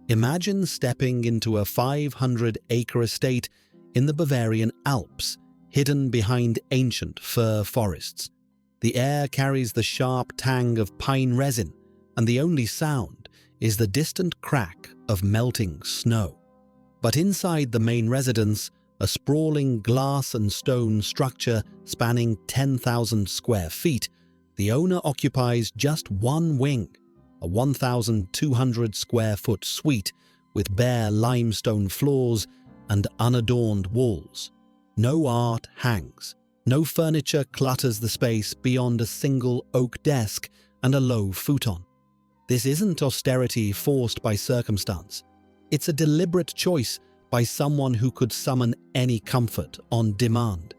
Imagine stepping into a 500-acre estate in the Bavarian Alps, hidden behind ancient fir forests. The air carries the sharp tang of pine resin, and the only sound is the distant crack of melting snow. But inside the main residence, a sprawling glass and stone structure spanning 10,000 square feet, the owner occupies just one wing, a 1,200 square foot suite with bare limestone floors and unadorned walls. No art hangs. No furniture clutters the space beyond a single oak desk and a low futon. This isn't austerity forced by circumstance. It's a deliberate choice by someone who could summon any comfort on demand.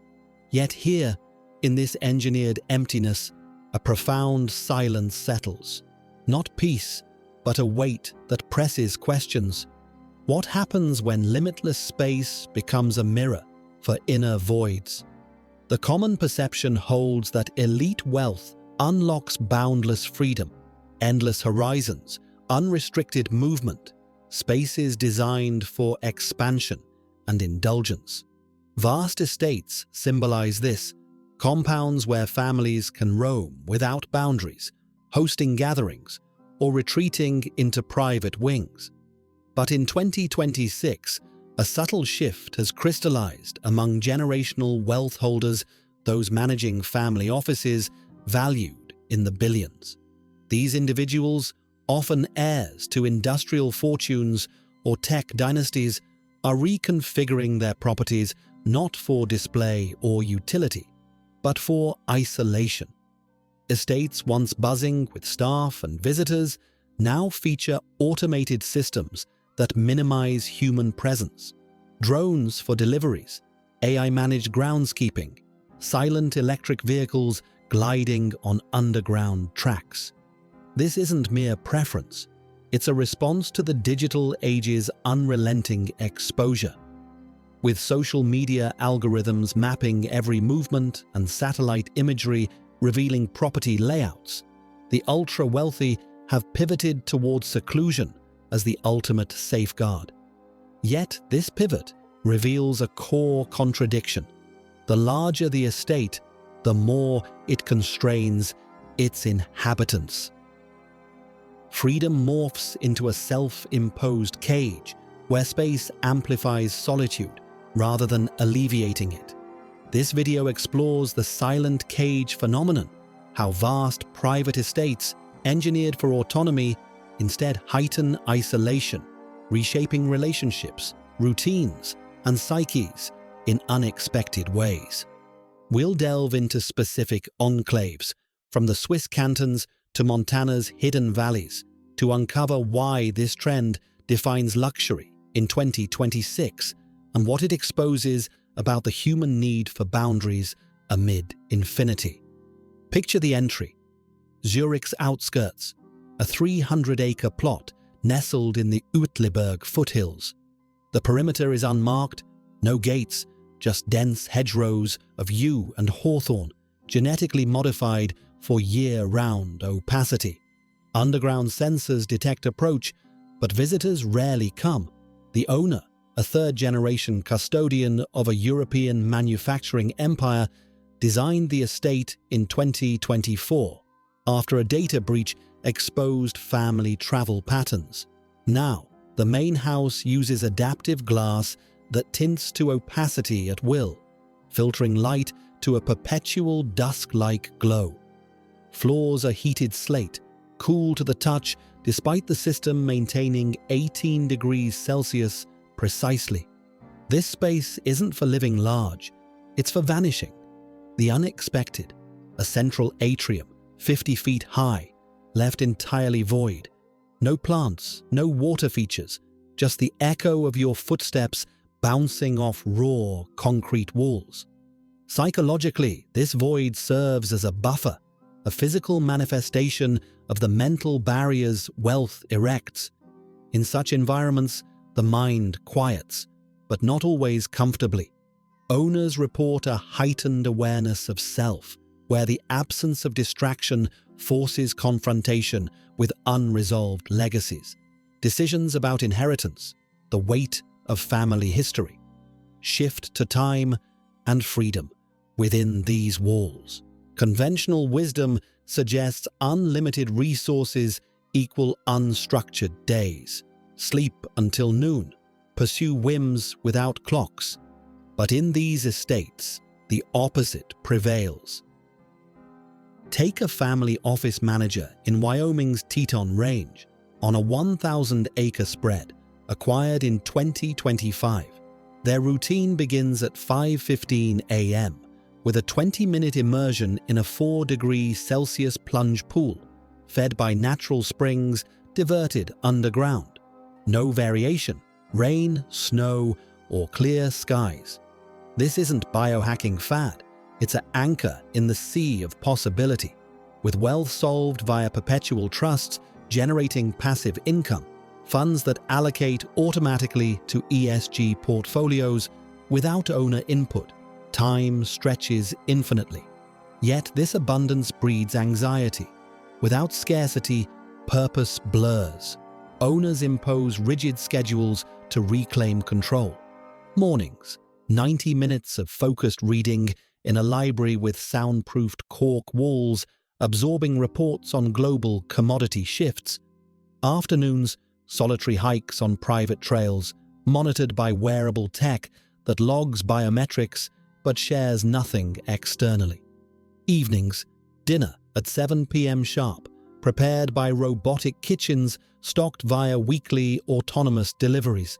Yet here, in this engineered emptiness, a profound silence settles. Not peace, but a weight that presses questions. What happens when limitless space becomes a mirror for inner voids? The common perception holds that elite wealth unlocks boundless freedom, endless horizons, unrestricted movement, spaces designed for expansion and indulgence. Vast estates symbolize this, compounds where families can roam without boundaries, hosting gatherings, or retreating into private wings. But in 2026, a subtle shift has crystallized among generational wealth holders, those managing family offices valued in the billions. These individuals, often heirs to industrial fortunes or tech dynasties, are reconfiguring their properties not for display or utility, but for isolation. Estates once buzzing with staff and visitors now feature automated systems that minimize human presence. Drones for deliveries, AI-managed groundskeeping, silent electric vehicles gliding on underground tracks. This isn't mere preference. It's a response to the digital age's unrelenting exposure. With social media algorithms mapping every movement and satellite imagery revealing property layouts, the ultra-wealthy have pivoted towards seclusion as the ultimate safeguard. Yet this pivot reveals a core contradiction. The larger the estate, the more it constrains its inhabitants. Freedom morphs into a self-imposed cage where space amplifies solitude rather than alleviating it. This video explores the silent cage phenomenon, how vast private estates engineered for autonomy instead heighten isolation, reshaping relationships, routines, and psyches in unexpected ways. We'll delve into specific enclaves, from the Swiss cantons to Montana's hidden valleys, to uncover why this trend defines luxury in 2026 and what it exposes about the human need for boundaries amid infinity. Picture the entry: Zurich's outskirts, a 300-acre plot nestled in the Uetliberg foothills. The perimeter is unmarked, no gates, just dense hedgerows of yew and hawthorn, genetically modified for year-round opacity. Underground sensors detect approach, but visitors rarely come. The owner, a third-generation custodian of a European manufacturing empire, designed the estate in 2024 after a data breach exposed family travel patterns. Now, the main house uses adaptive glass that tints to opacity at will, filtering light to a perpetual dusk-like glow. Floors are heated slate, cool to the touch despite the system maintaining 18 degrees Celsius precisely. This space isn't for living large, it's for vanishing. The unexpected, a central atrium, 50 feet high, left entirely void. No plants, no water features, just the echo of your footsteps bouncing off raw concrete walls. Psychologically, this void serves as a buffer, a physical manifestation of the mental barriers wealth erects. In such environments, the mind quiets, but not always comfortably. Owners report a heightened awareness of self, where the absence of distraction forces confrontation with unresolved legacies. decisions about inheritance, the weight of family history, shift to time and freedom within these walls. Conventional wisdom suggests unlimited resources equal unstructured days. Sleep until noon, pursue whims without clocks. But in these estates, the opposite prevails. Take a family office manager in Wyoming's Teton Range on a 1,000-acre spread acquired in 2025. Their routine begins at 5:15 a.m. with a 20-minute immersion in a 4-degree-Celsius plunge pool, fed by natural springs diverted underground. No variation, rain, snow, or clear skies. This isn't biohacking fad, it's an anchor in the sea of possibility, with wealth solved via perpetual trusts generating passive income, funds that allocate automatically to ESG portfolios without owner input. Time stretches infinitely. Yet this abundance breeds anxiety. Without scarcity, purpose blurs. Owners impose rigid schedules to reclaim control. Mornings, 90 minutes of focused reading in a library with soundproofed cork walls, absorbing reports on global commodity shifts. Afternoons, solitary hikes on private trails, monitored by wearable tech that logs biometrics but shares nothing externally. Evenings, dinner at 7 p.m. sharp, prepared by robotic kitchens stocked via weekly autonomous deliveries.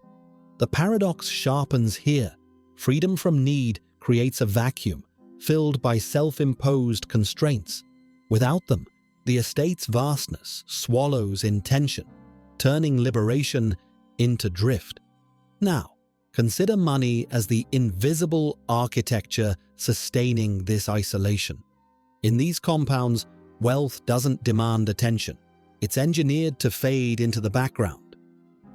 The paradox sharpens here. Freedom from need creates a vacuum, filled by self-imposed constraints. Without them, the estate's vastness swallows intention, turning liberation into drift. Now, consider money as the invisible architecture sustaining this isolation. In these compounds, wealth doesn't demand attention. It's engineered to fade into the background.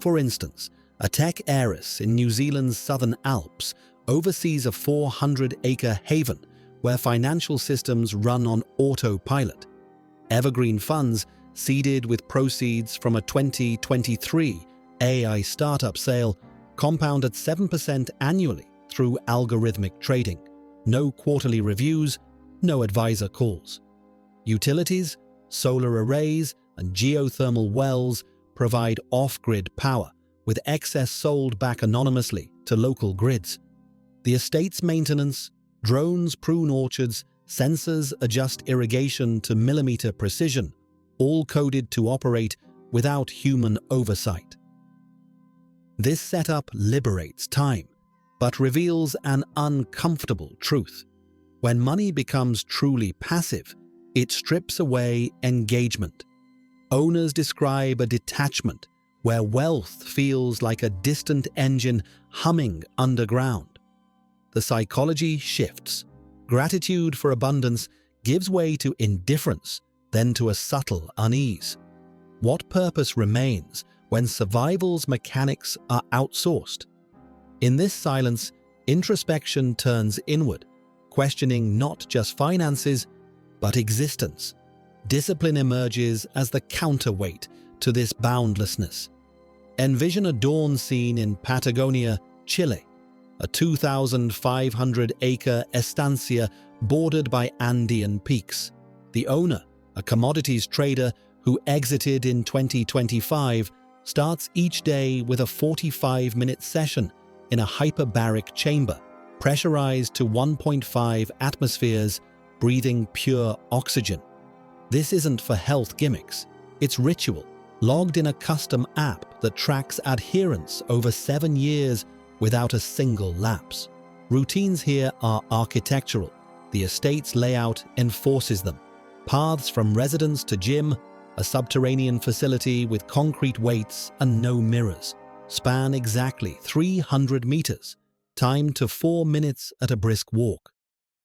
For instance, a tech heiress in New Zealand's southern Alps oversees a 400-acre haven where financial systems run on autopilot. Evergreen funds, seeded with proceeds from a 2023 AI startup sale, compound at 7% annually through algorithmic trading. No quarterly reviews, no advisor calls. Utilities, solar arrays, and geothermal wells provide off-grid power, with excess sold back anonymously to local grids. The estate's maintenance, drones prune orchards, sensors adjust irrigation to millimeter precision, all coded to operate without human oversight. This setup liberates time, but reveals an uncomfortable truth. When money becomes truly passive, it strips away engagement. Owners describe a detachment where wealth feels like a distant engine humming underground. The psychology shifts. Gratitude for abundance gives way to indifference, then to a subtle unease. What purpose remains when survival's mechanics are outsourced? In this silence, introspection turns inward, questioning not just finances, but existence. Discipline emerges as the counterweight to this boundlessness. Envision a dawn scene in Patagonia, Chile, a 2,500-acre estancia bordered by Andean peaks. The owner, a commodities trader who exited in 2025, starts each day with a 45-minute session in a hyperbaric chamber, pressurized to 1.5 atmospheres, breathing pure oxygen. This isn't for health gimmicks. It's ritual, logged in a custom app that tracks adherence over 7 years without a single lapse. Routines here are architectural. The estate's layout enforces them. Paths from residence to gym, a subterranean facility with concrete weights and no mirrors, span exactly 300 meters, timed to 4 minutes at a brisk walk.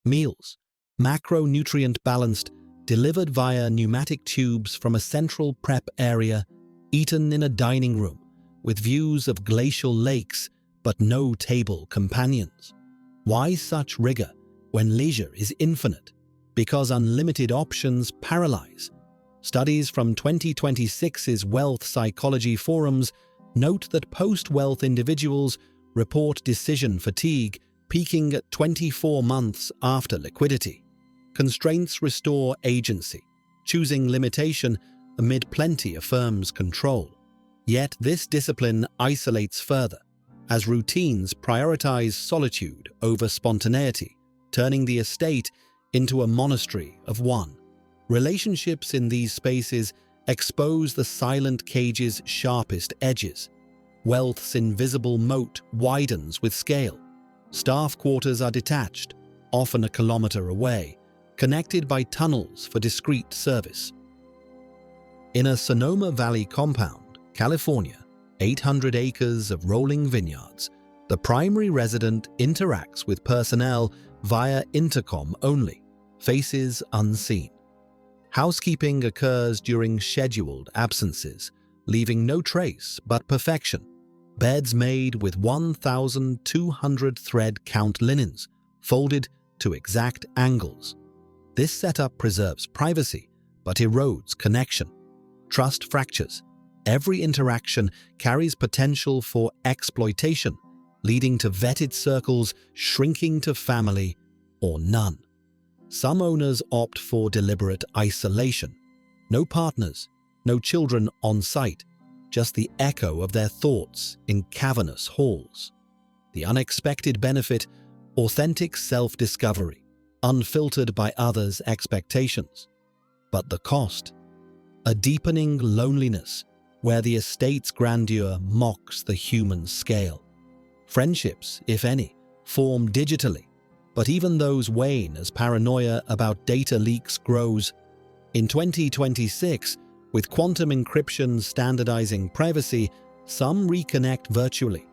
Meals, macronutrient balanced, delivered via pneumatic tubes from a central prep area, eaten in a dining room, with views of glacial lakes but no table companions. Why such rigor when leisure is infinite? Because unlimited options paralyze. Studies from 2026's Wealth Psychology Forums note that post-wealth individuals report decision fatigue peaking at 24 months after liquidity. Constraints restore agency, choosing limitation amid plenty affirms control. Yet this discipline isolates further, as routines prioritize solitude over spontaneity, turning the estate into a monastery of one. Relationships in these spaces expose the silent cage's sharpest edges. Wealth's invisible moat widens with scale. Staff quarters are detached, often a kilometer away, connected by tunnels for discreet service. In a Sonoma Valley compound, California, 800 acres of rolling vineyards, the primary resident interacts with personnel via intercom only, faces unseen. Housekeeping occurs during scheduled absences, leaving no trace but perfection. Beds made with 1,200 thread count linens, folded to exact angles. This setup preserves privacy, but erodes connection. Trust fractures. Every interaction carries potential for exploitation, leading to vetted circles shrinking to family or none. Some owners opt for deliberate isolation. No partners, no children on site, just the echo of their thoughts in cavernous halls. The unexpected benefit: authentic self-discovery, unfiltered by others' expectations. But the cost? A deepening loneliness, where the estate's grandeur mocks the human scale. Friendships, if any, form digitally, but even those wane as paranoia about data leaks grows. In 2026, with quantum encryption standardizing privacy, some reconnect virtually,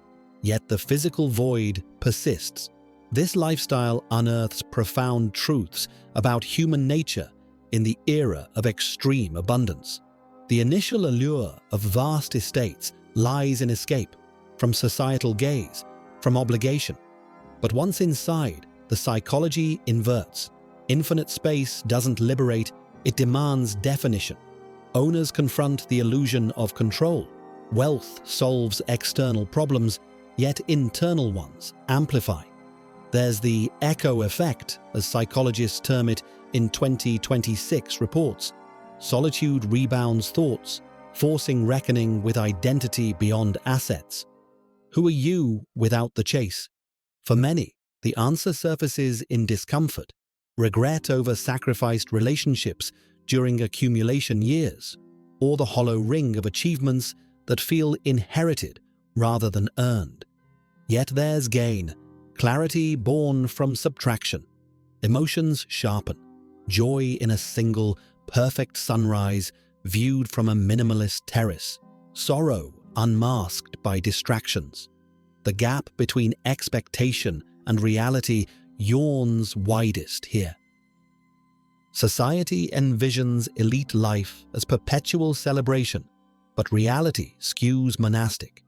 yet the physical void persists. This lifestyle unearths profound truths about human nature in the era of extreme abundance. The initial allure of vast estates lies in escape, from societal gaze, from obligation. But once inside, the psychology inverts. Infinite space doesn't liberate, it demands definition. Owners confront the illusion of control. Wealth solves external problems, yet internal ones amplify. There's the echo effect, as psychologists term it in 2026 reports. Solitude rebounds thoughts, forcing reckoning with identity beyond assets. Who are you without the chase? For many, the answer surfaces in discomfort, regret over sacrificed relationships during accumulation years, or the hollow ring of achievements that feel inherited rather than earned. Yet there's gain, clarity born from subtraction. Emotions sharpen, joy in a single, perfect sunrise viewed from a minimalist terrace, sorrow unmasked by distractions. The gap between expectation and reality yawns widest here. Society envisions elite life as perpetual celebration, but reality skews monastic.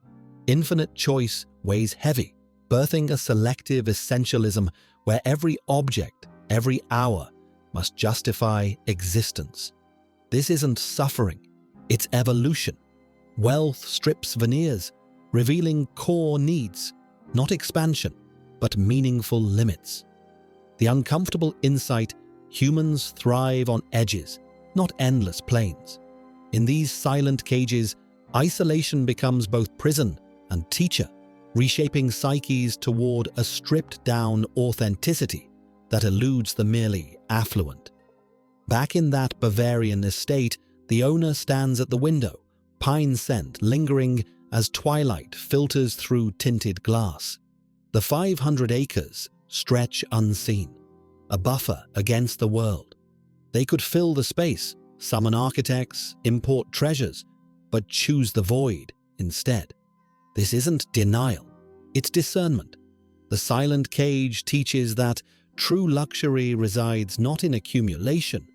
Infinite choice weighs heavy, birthing a selective essentialism where every object, every hour, must justify existence. This isn't suffering, it's evolution. Wealth strips veneers, revealing core needs, not expansion, but meaningful limits. The uncomfortable insight: humans thrive on edges, not endless plains. In these silent cages, isolation becomes both prison and teacher, reshaping psyches toward a stripped-down authenticity that eludes the merely affluent. Back in that Bavarian estate, the owner stands at the window, pine scent lingering as twilight filters through tinted glass. The 500 acres stretch unseen, a buffer against the world. They could fill the space, summon architects, import treasures, but choose the void instead. This isn't denial, it's discernment. The silent cage teaches that true luxury resides not in accumulation,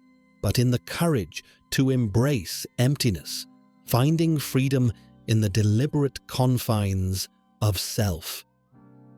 but in the courage to embrace emptiness, finding freedom in the deliberate confines of self.